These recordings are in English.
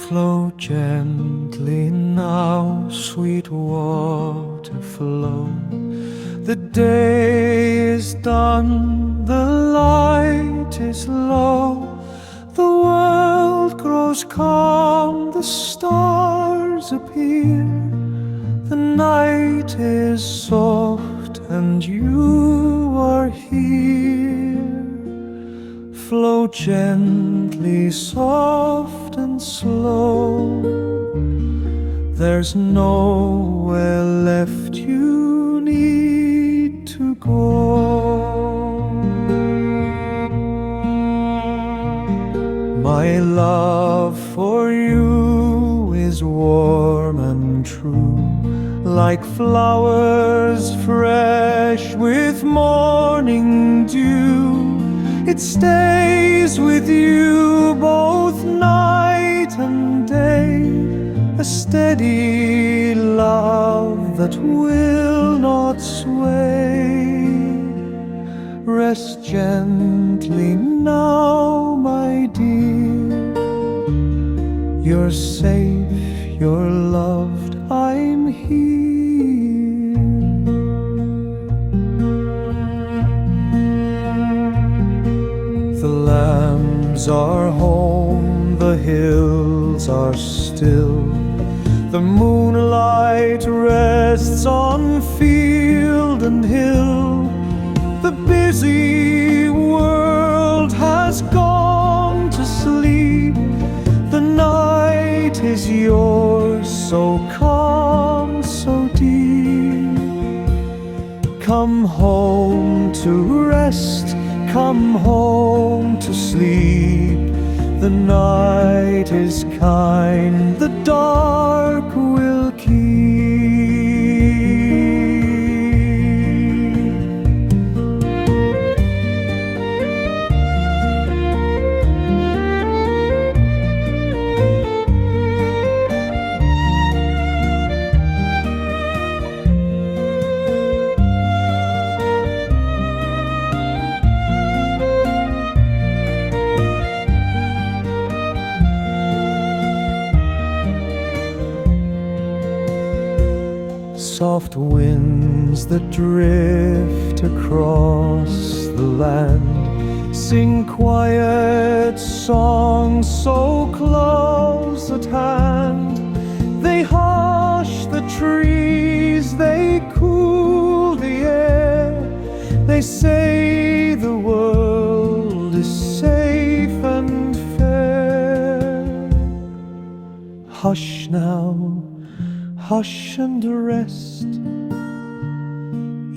Flow gently now, sweet water flow. The day is done, the light is low. The world grows calm, the stars appear. The night is soft and you are here. Flow gently, soft and slow. There's nowhere left you need to go. My love for you is warm and true, like flowers fresh with morning dew. It stays with you both night and day, a steady love that will not sway. Rest gently now, my dear. You're safe, you're loved, I'm here. The lambs are home, the hills are still. The moonlight rests on field and hill. The busy world has gone to sleep. The night is yours, so calm, so deep. Come home to rest, come home to sleep. The night is kind, the dark will keep. Soft winds that drift across the land sing quiet songs so close at hand. They hush the trees, they cool the air. They say the world is safe and fair. Hush now, hush and rest.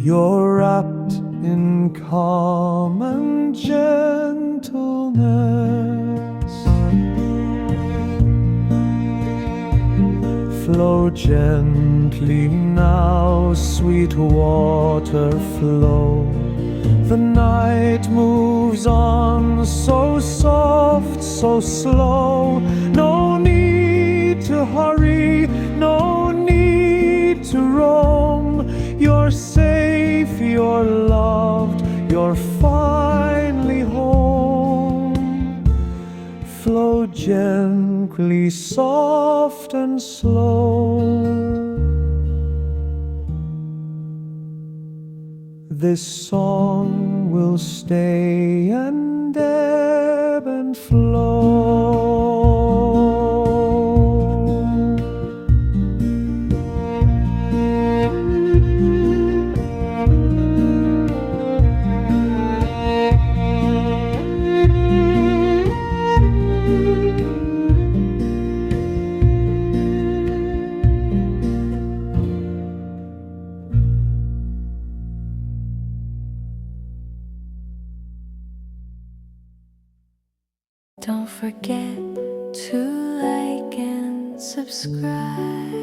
You're wrapped in calm and gentleness. Flow gently now, sweet water flow. The night moves on, so soft, so slow. No need to hurry, no need to roam. You're safe, you're loved, you're finally home. Flow gently, soft and slow. This song will stay and ebb and flow. Don't forget to like and subscribe.